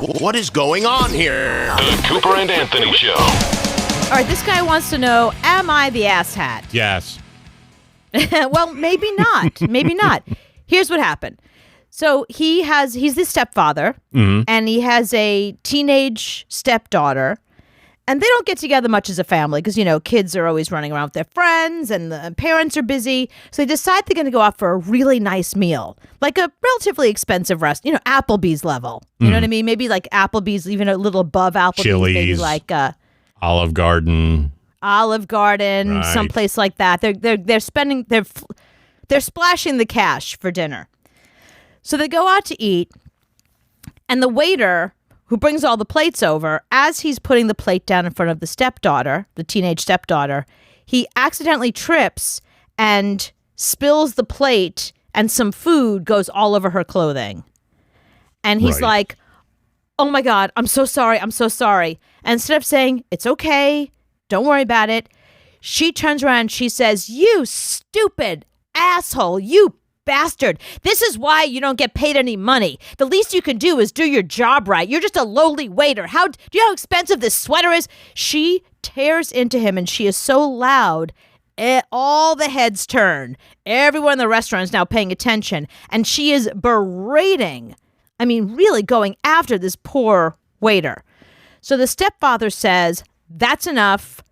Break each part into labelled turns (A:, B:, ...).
A: What is going on here?
B: The Cooper and Anthony Show.
C: All right, this guy wants to know, am I the asshat?
D: Yes.
C: Well, maybe not. Maybe not. Here's what happened. So he's the stepfather, and he has a teenage stepdaughter, and they don't get together much as a family because, kids are always running around with their friends and the parents are busy. So they decide they're going to go out for a really nice meal, like a relatively expensive restaurant, Applebee's level. You know what I mean? Maybe like Applebee's, even a little above Applebee's.
D: Chili's,
C: maybe like
D: Olive Garden.
C: Right. Someplace like that. They're splashing the cash for dinner. So they go out to eat, and the waiter who brings all the plates over, as he's putting the plate down in front of the teenage stepdaughter, he accidentally trips and spills the plate, and some food goes all over her clothing. And he's like, oh my God, I'm so sorry. I'm so sorry. And instead of saying, it's okay, don't worry about it, she turns around and she says, you stupid asshole, you bastard. This is why you don't get paid any money. The least you can do is do your job right. You're just a lowly waiter. Do you know how expensive this sweater is? She tears into him, and she is so loud, all the heads turn. Everyone in the restaurant is now paying attention, and she is berating, really going after this poor waiter. So the stepfather says, that's enough.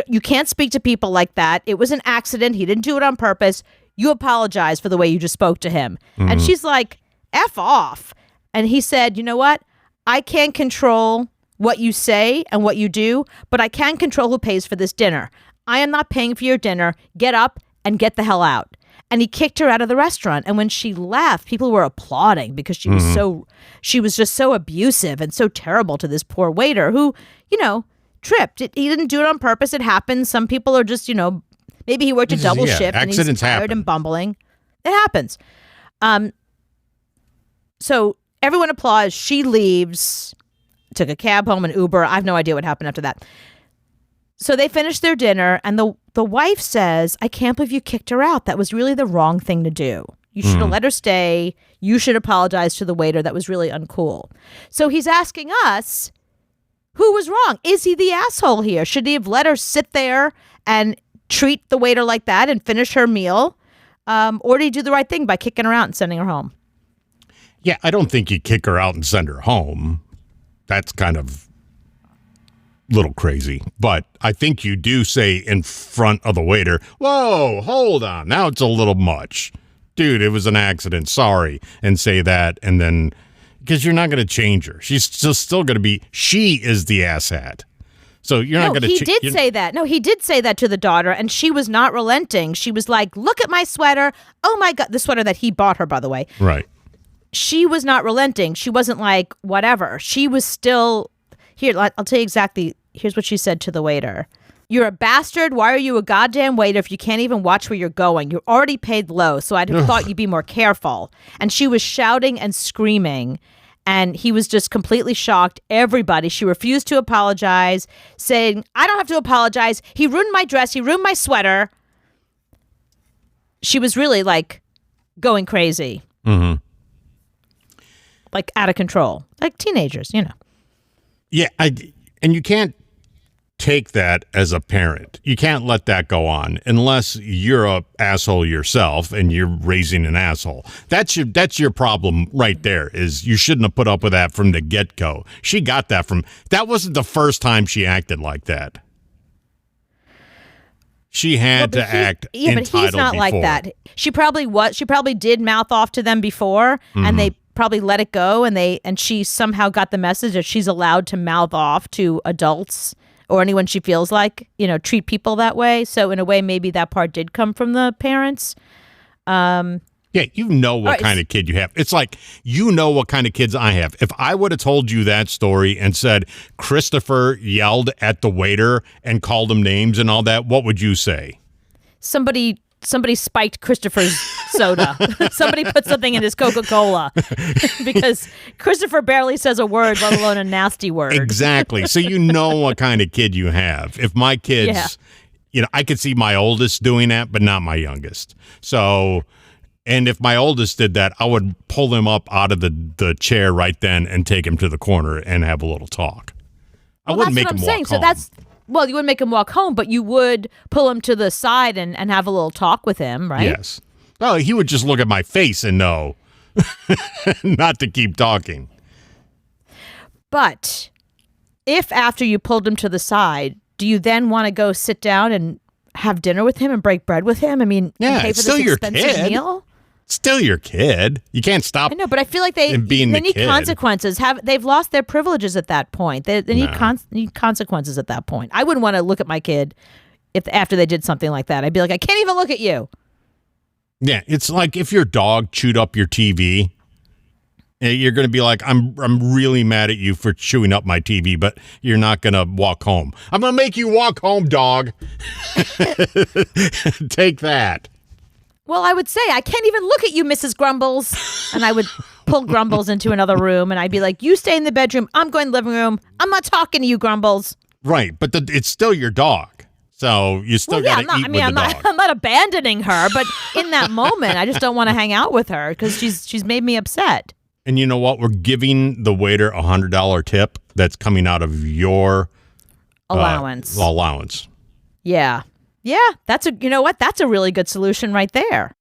C: You can't speak to people like that. It was an accident. He didn't do it on purpose. You apologize for the way you just spoke to him. And she's like, F off. And he said, you know what? I can't control what you say and what you do, but I can control who pays for this dinner. I am not paying for your dinner. Get up and get the hell out. And he kicked her out of the restaurant. And when she left, people were applauding because she was just so abusive and so terrible to this poor waiter who, tripped. He didn't do it on purpose. It happens. Some people are just, maybe he worked a double shift and he's tired and bumbling. It happens. So everyone applauds. She leaves, took a cab home, an Uber. I have no idea what happened after that. So they finished their dinner, and the wife says, I can't believe you kicked her out. That was really the wrong thing to do. You should have let her stay. You should apologize to the waiter. That was really uncool. So he's asking us, who was wrong? Is he the asshole here? Should he have let her sit there and treat the waiter like that and finish her meal? Or did he do the right thing by kicking her out and sending her home?
D: Yeah, I don't think you kick her out and send her home. That's kind of a little crazy. But I think you do say in front of the waiter, whoa, hold on. Now it's a little much. Dude, it was an accident. Sorry. And say that. And then, because you're not going to change her. She's still going to be, she is the asshat. So you're not going to.
C: He did say that. No, he did say that to the daughter, and she was not relenting. She was like, "Look at my sweater. Oh my God, the sweater that he bought her, by the way."
D: Right.
C: She was not relenting. She wasn't like whatever. She was still here. I'll tell you exactly. Here's what she said to the waiter: "You're a bastard. Why are you a goddamn waiter if you can't even watch where you're going? You're already paid low, so I'd have thought you'd be more careful." And she was shouting and screaming. And he was just completely shocked. Everybody. She refused to apologize, saying, I don't have to apologize. He ruined my dress. He ruined my sweater. She was really like going crazy.
D: Mm-hmm.
C: Like out of control. Like teenagers,
D: Yeah. And you can't take that as a parent. You can't let that go on unless you're a asshole yourself and you're raising an asshole. That's your problem right there, is you shouldn't have put up with that from the get-go. She got that that wasn't the first time she acted like that. She had to act entitled
C: but he's not
D: before.
C: like that. She probably did mouth off to them before, and they probably let it go, and she somehow got the message that she's allowed to mouth off to adults or anyone she feels like, treat people that way. So in a way, maybe that part did come from the parents.
D: Yeah, what kind of kid you have. It's like, what kind of kids I have. If I would have told you that story and said Christopher yelled at the waiter and called him names and all that, what would you say?
C: Somebody spiked Christopher's soda. Somebody put something in his Coca-Cola because Christopher barely says a word, let alone a nasty word.
D: Exactly. So what kind of kid you have. If my kids, I could see my oldest doing that, but not my youngest. So, And if my oldest did that, I would pull him up out of the chair right then and take him to the corner and have a little talk. I wouldn't make him walk home.
C: So you wouldn't make him walk home, but you would pull him to the side and have a little talk with him, right?
D: Yes. Well, he would just look at my face and know not to keep talking.
C: But if after you pulled him to the side, do you then want to go sit down and have dinner with him and break bread with him? I mean,
D: Yeah,
C: and pay
D: it's
C: for
D: still
C: this
D: your
C: expensive
D: kid.
C: meal?
D: Still your kid. You can't stop.
C: I know, but I feel like they
D: being the
C: need
D: kid.
C: consequences. They've lost their privileges at that point. They need need consequences at that point. I wouldn't want to look at my kid after they did something like that. I'd be like, I can't even look at you.
D: Yeah, it's like if your dog chewed up your TV, you're going to be like, I'm really mad at you for chewing up my TV, but you're not going to walk home. I'm going to make you walk home, dog. Take that.
C: Well, I would say, I can't even look at you, Mrs. Grumbles. And I would pull Grumbles into another room, and I'd be like, you stay in the bedroom. I'm going to the living room. I'm not talking to you, Grumbles.
D: Right, but it's still your dog. So you still got to eat with the dog.
C: I'm not abandoning her, but in that moment, I just don't want to hang out with her because she's made me upset.
D: And you know what? We're giving the waiter a $100 tip that's coming out of your
C: allowance.
D: Allowance.
C: Yeah. Yeah, you know what? That's a really good solution right there.